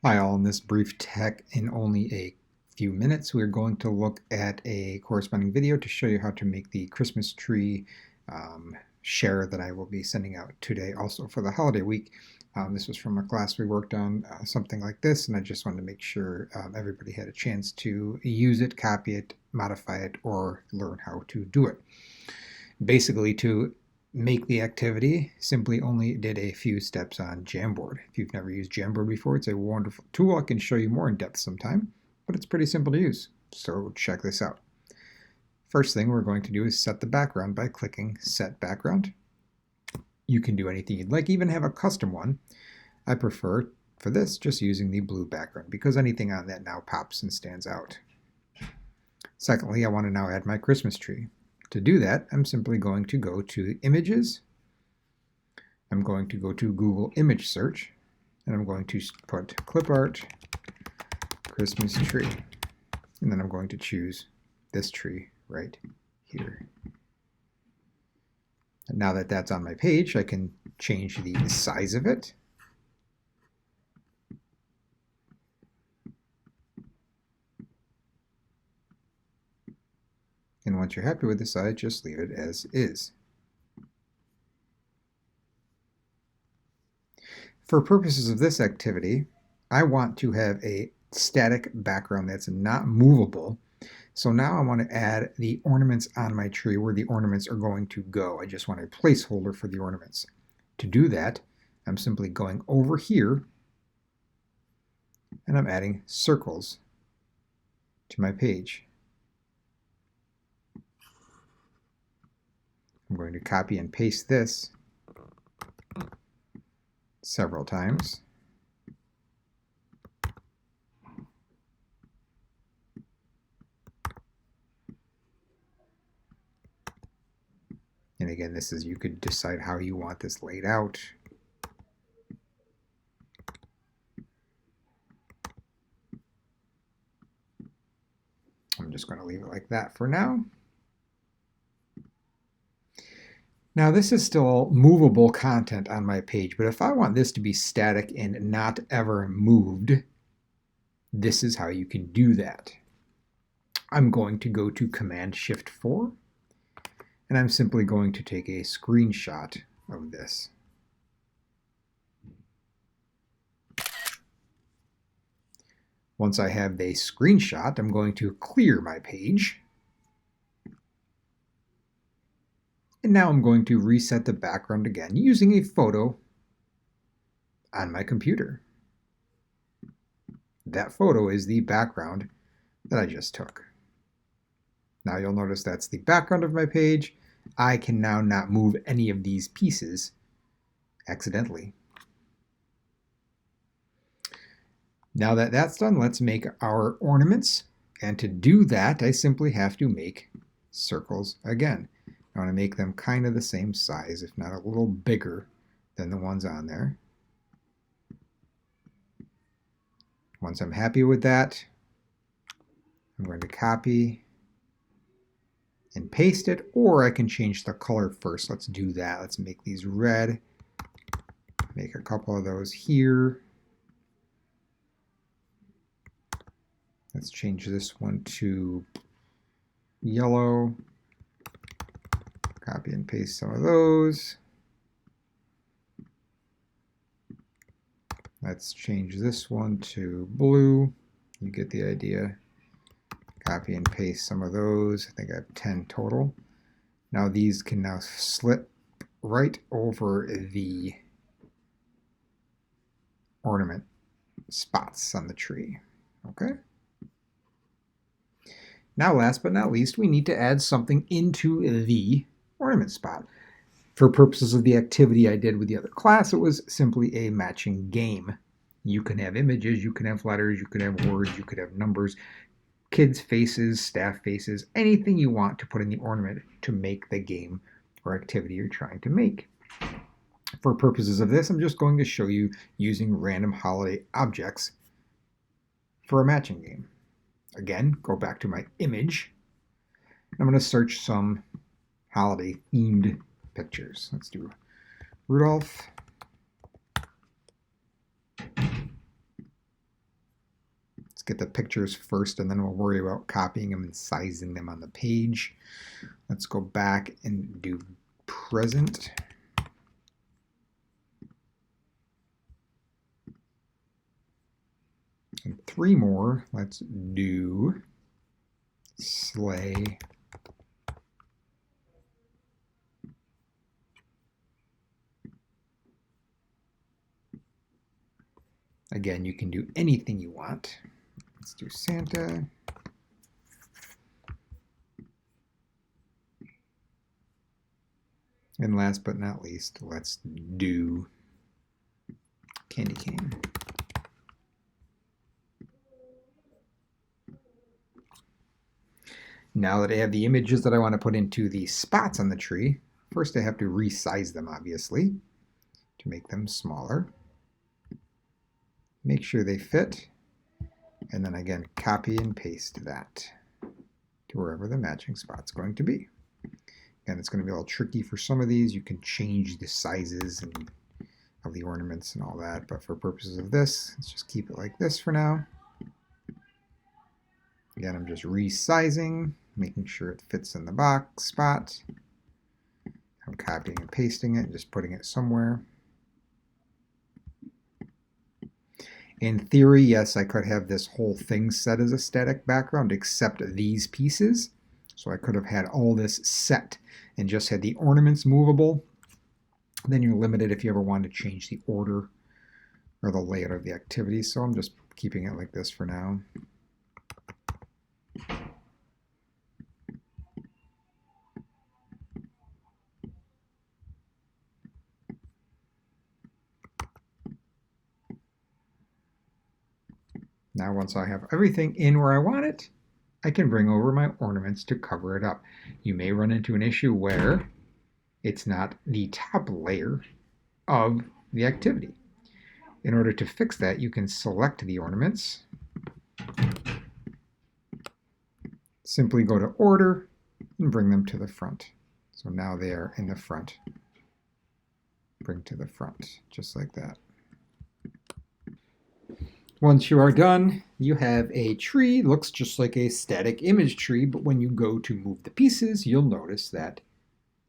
Hi all, in this brief tech in only a few minutes, we're going to look at a corresponding video to show you how to make the Christmas tree share that I will be sending out today also for the holiday week. This was from a class we worked on, something like this, and I just wanted to make sure everybody had a chance to use it, copy it, modify it, or learn how to do it. Basically, to make the activity, simply only did a few steps on Jamboard. If you've never used Jamboard before, it's a wonderful tool. I can show you more in depth sometime, but it's pretty simple to use. So check this out. First thing we're going to do is set the background by clicking Set Background. You can do anything you'd like, even have a custom one. I prefer, for this, just using the blue background because anything on that now pops and stands out. Secondly, I want to now add my Christmas tree. To do that, I'm simply going to go to Images. I'm going to go to Google Image Search, and I'm going to put Clip Art Christmas Tree. And then I'm going to choose this tree right here. And now that that's on my page, I can change the size of it. And once you're happy with the size, just leave it as is. For purposes of this activity, I want to have a static background that's not movable. So now I want to add the ornaments on my tree where the ornaments are going to go. I just want a placeholder for the ornaments. To do that, I'm simply going over here and I'm adding circles to my page. I'm going to copy and paste this several times. And again, this is, you could decide how you want this laid out. I'm just going to leave it like that for now. Now this is still movable content on my page, but if I want this to be static and not ever moved, this is how you can do that. I'm going to go to Command-Shift-4, and I'm simply going to take a screenshot of this. Once I have the screenshot, I'm going to clear my page. And now I'm going to reset the background again using a photo on my computer. That photo is the background that I just took. Now you'll notice that's the background of my page. I can now not move any of these pieces accidentally. Now that that's done, let's make our ornaments. And to do that, I simply have to make circles again. I want to make them kind of the same size, if not a little bigger than the ones on there. Once I'm happy with that, I'm going to copy and paste it, or I can change the color first. Let's do that. Let's make these red. Make a couple of those here. Let's change this one to yellow. Copy and paste some of those. Let's change this one to blue. You get the idea. Copy and paste some of those. I think I have 10 total. Now these can now slip right over the ornament spots on the tree. Okay? Now last but not least, we need to add something into the ornament spot. For purposes of the activity I did with the other class, it was simply a matching game. You can have images, you can have letters, you could have words, you could have numbers, kids' faces, staff faces, anything you want to put in the ornament to make the game or activity you're trying to make. For purposes of this, I'm just going to show you using random holiday objects for a matching game. Again, go back to my image. I'm going to search some holiday themed pictures. Let's do Rudolph Let's get the pictures first, and then we'll worry about copying them and sizing them on the page. Let's go back and do present. And 3 more. Let's do sleigh. Again, you can do anything you want. Let's do Santa. And last but not least, let's do candy cane. Now that I have the images that I want to put into the spots on the tree, first I have to resize them, obviously, to make them smaller. Make sure they fit, and then again, copy and paste that to wherever the matching spot's going to be. And it's going to be a little tricky for some of these. You can change the sizes of the ornaments and all that, but for purposes of this, let's just keep it like this for now. Again, I'm just resizing, making sure it fits in the box spot. I'm copying and pasting it, just putting it somewhere. In theory, yes, I could have this whole thing set as a static background except these pieces. So I could have had all this set and just had the ornaments movable. Then you're limited if you ever want to change the order or the layout of the activity. So I'm just keeping it like this for now. Now once I have everything in where I want it, I can bring over my ornaments to cover it up. You may run into an issue where it's not the top layer of the activity. In order to fix that, you can select the ornaments. Simply go to Order and bring them to the front. So now they are in the front. Bring to the front, just like that. Once you are done, you have a tree. Looks just like a static image tree, but when you go to move the pieces, you'll notice that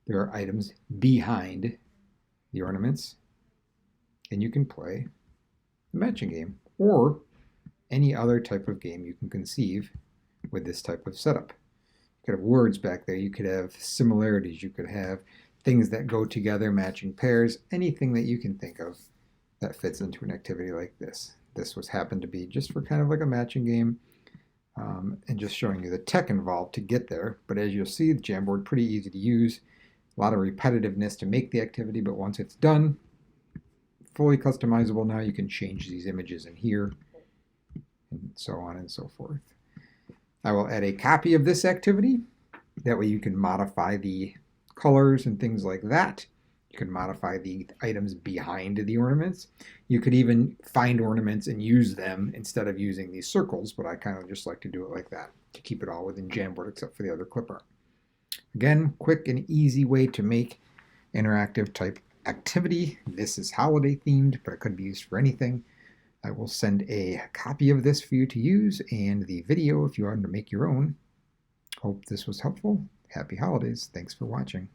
there are items behind the ornaments, and you can play the matching game or any other type of game you can conceive with this type of setup. You could have words back there, you could have similarities, you could have things that go together, matching pairs, anything that you can think of that fits into an activity like this. This was happened to be just for kind of like a matching game and just showing you the tech involved to get there. But as you'll see, the Jamboard pretty easy to use. A lot of repetitiveness to make the activity, but once it's done, fully customizable. Now you can change these images in here and so on and so forth. I will add a copy of this activity. That way you can modify the colors and things like that. You can modify the items behind the ornaments. You could even find ornaments and use them instead of using these circles, but I kind of just like to do it like that to keep it all within Jamboard except for the other clip art. Again, quick and easy way to make interactive type activity. This is holiday themed, but it could be used for anything. I will send a copy of this for you to use and the video if you want to make your own. Hope this was helpful. Happy holidays. Thanks for watching.